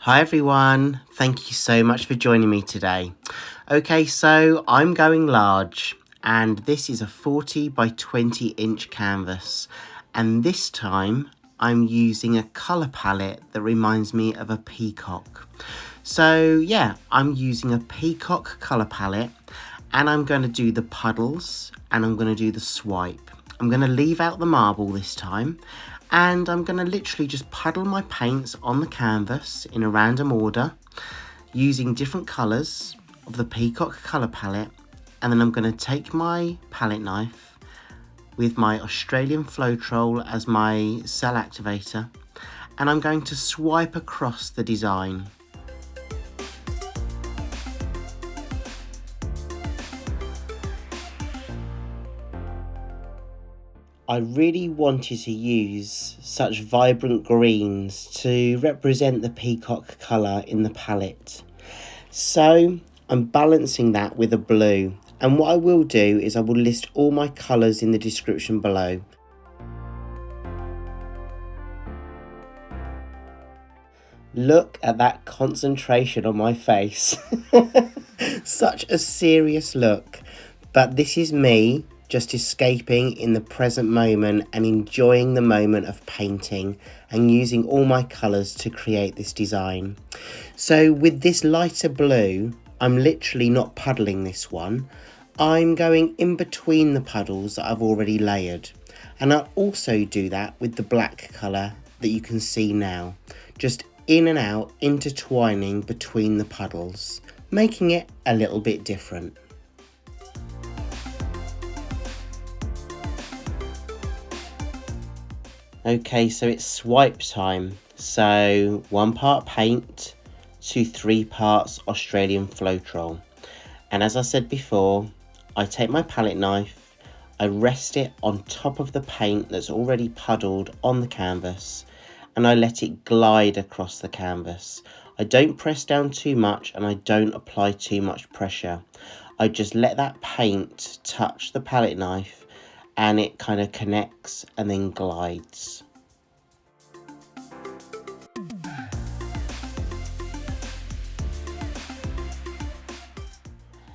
Hi everyone, thank you so much for joining me today. Okay, so I'm going large and this is a 40 by 20 inch canvas, and this time I'm using a colour palette that reminds me of a peacock. So yeah, I'm using a peacock colour palette and I'm going to do the puddles and I'm going to do the swipe. I'm going to leave out the marble this time, and I'm going to literally just puddle my paints on the canvas in a random order using different colours of the Peacock colour palette, and then I'm going to take my palette knife with my Australian Floetrol as my cell activator, and I'm going to swipe across the design. I really wanted to use such vibrant greens to represent the peacock colour in the palette. So I'm balancing that with a blue, and what I will do is I will list all my colours in the description below. Look at that concentration on my face. Such a serious look, but this is me just escaping in the present moment and enjoying the moment of painting and using all my colours to create this design. So with this lighter blue, I'm literally not puddling this one. I'm going in between the puddles that I've already layered. And I'll also do that with the black colour that you can see now. Just in and out, intertwining between the puddles, making it a little bit different. Okay, so it's swipe time. So 1 part paint to 3 parts Australian Floetrol. And as I said before, I take my palette knife, I rest it on top of the paint that's already puddled on the canvas, and I let it glide across the canvas. I don't press down too much and I don't apply too much pressure. I just let that paint touch the palette knife and it kind of connects and then glides.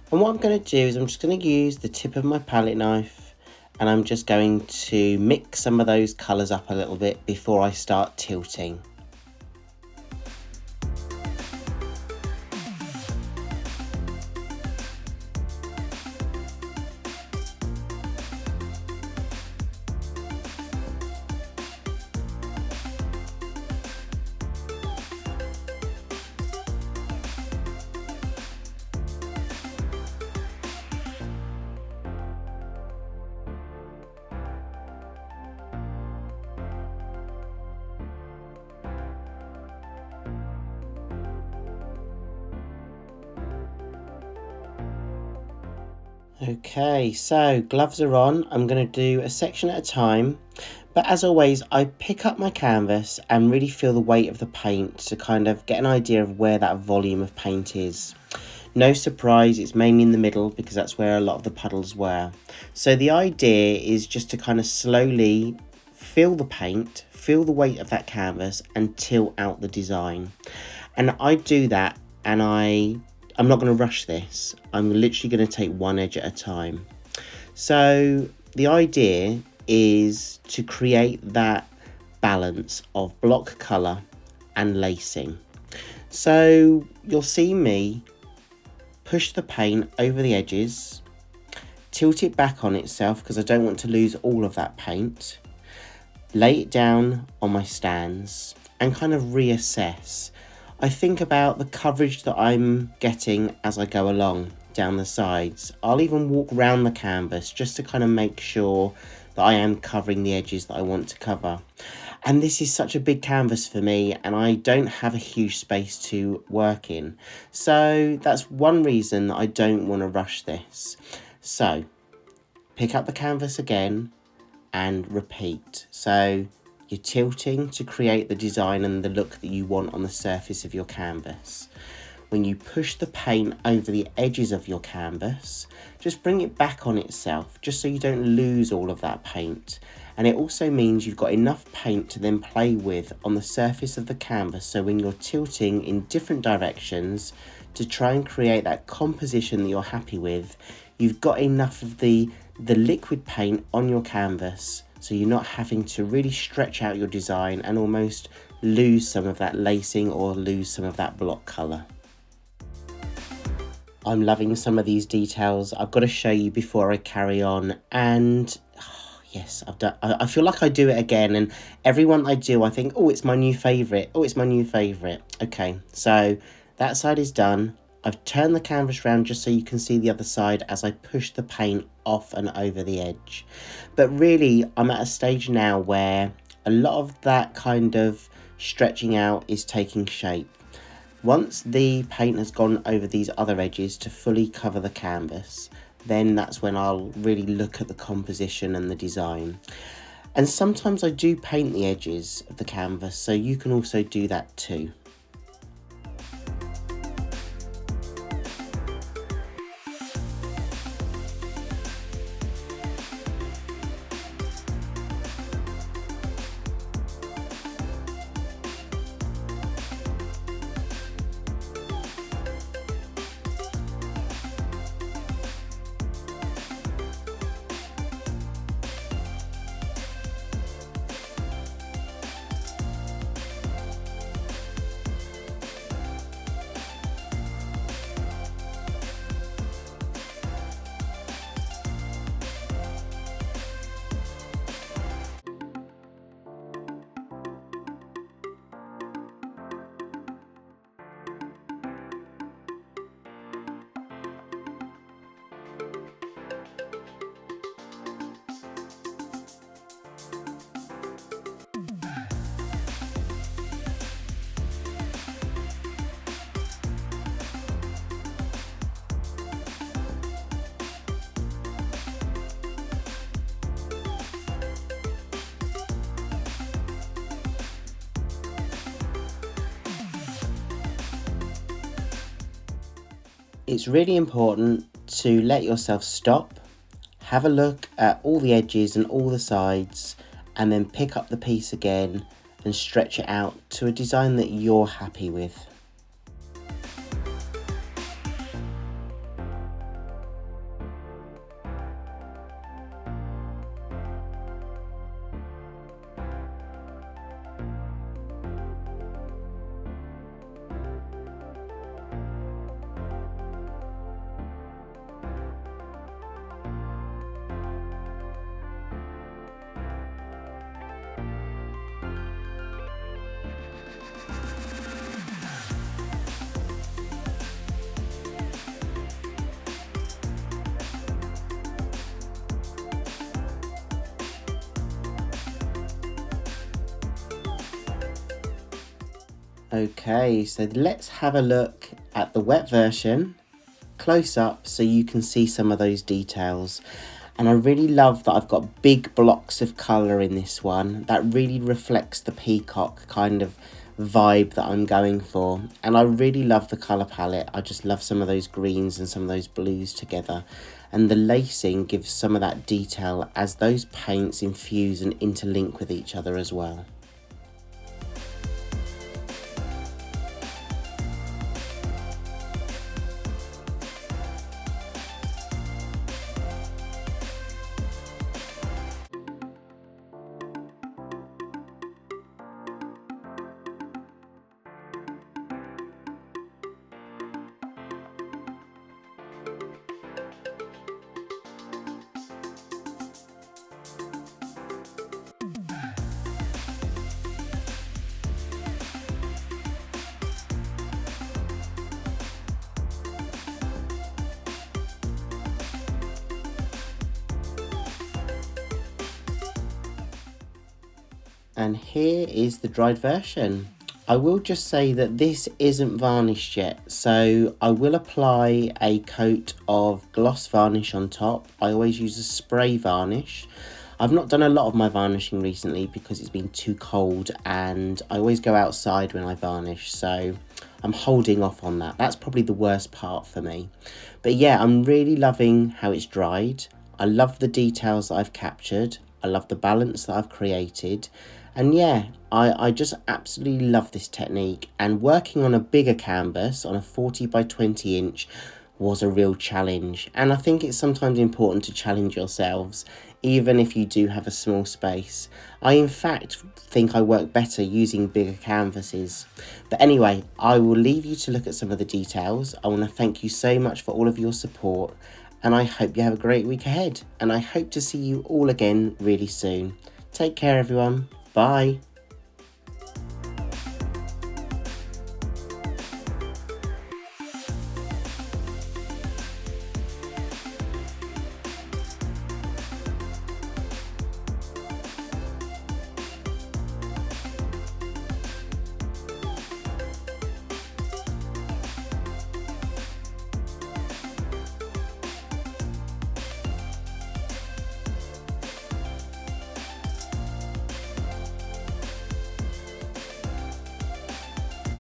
And what I'm going to do is I'm just going to use the tip of my palette knife and I'm just going to mix some of those colours up a little bit before I start tilting. Okay, so gloves are on. I'm going to do a section at a time, but as always I pick up my canvas and really feel the weight of the paint to kind of get an idea of where that volume of paint is. No surprise, it's mainly in the middle because that's where a lot of the puddles were. So the idea is just to kind of slowly feel the paint, feel the weight of that canvas and tilt out the design. And I do that, and I'm not going to rush this. I'm literally going to take one edge at a time. So the idea is to create that balance of block colour and lacing. So you'll see me push the paint over the edges, tilt it back on itself because I don't want to lose all of that paint, lay it down on my stands and kind of reassess. I think about the coverage that I'm getting as I go along down the sides. I'll even walk around the canvas just to kind of make sure that I am covering the edges that I want to cover. And this is such a big canvas for me and I don't have a huge space to work in. So that's one reason that I don't want to rush this. So pick up the canvas again and repeat. So you're tilting to create the design and the look that you want on the surface of your canvas. When you push the paint over the edges of your canvas, just bring it back on itself, just so you don't lose all of that paint. And it also means you've got enough paint to then play with on the surface of the canvas, so when you're tilting in different directions to try and create that composition that you're happy with, you've got enough of the liquid paint on your canvas, so you're not having to really stretch out your design and almost lose some of that lacing or lose some of that block colour. I'm loving some of these details. I've got to show you before I carry on, and yes, I feel like I do it again, and every one I do I think, oh, it's my new favourite, oh, it's my new favourite. Okay, so that side is done. I've turned the canvas around just so you can see the other side as I push the paint off and over the edge. But really, I'm at a stage now where a lot of that kind of stretching out is taking shape. Once the paint has gone over these other edges to fully cover the canvas, then that's when I'll really look at the composition and the design. And sometimes I do paint the edges of the canvas, so you can also do that too. It's really important to let yourself stop, have a look at all the edges and all the sides, and then pick up the piece again and stretch it out to a design that you're happy with. Okay, so let's have a look at the wet version close up so you can see some of those details. And I really love that I've got big blocks of colour in this one. That really reflects the peacock kind of vibe that I'm going for. And I really love the colour palette. I just love some of those greens and some of those blues together. And the lacing gives some of that detail as those paints infuse and interlink with each other as well. And here is the dried version. I will just say that this isn't varnished yet, so I will apply a coat of gloss varnish on top. I always use a spray varnish. I've not done a lot of my varnishing recently because it's been too cold, and I always go outside when I varnish, so I'm holding off on that. That's probably the worst part for me. But yeah, I'm really loving how it's dried. I love the details that I've captured. I love the balance that I've created. And yeah, I just absolutely love this technique, and working on a bigger canvas, on a 40 by 20 inch, was a real challenge. And I think it's sometimes important to challenge yourselves, even if you do have a small space. I in fact think I work better using bigger canvases. But anyway, I will leave you to look at some of the details. I want to thank you so much for all of your support, and I hope you have a great week ahead, and I hope to see you all again really soon. Take care everyone. Bye.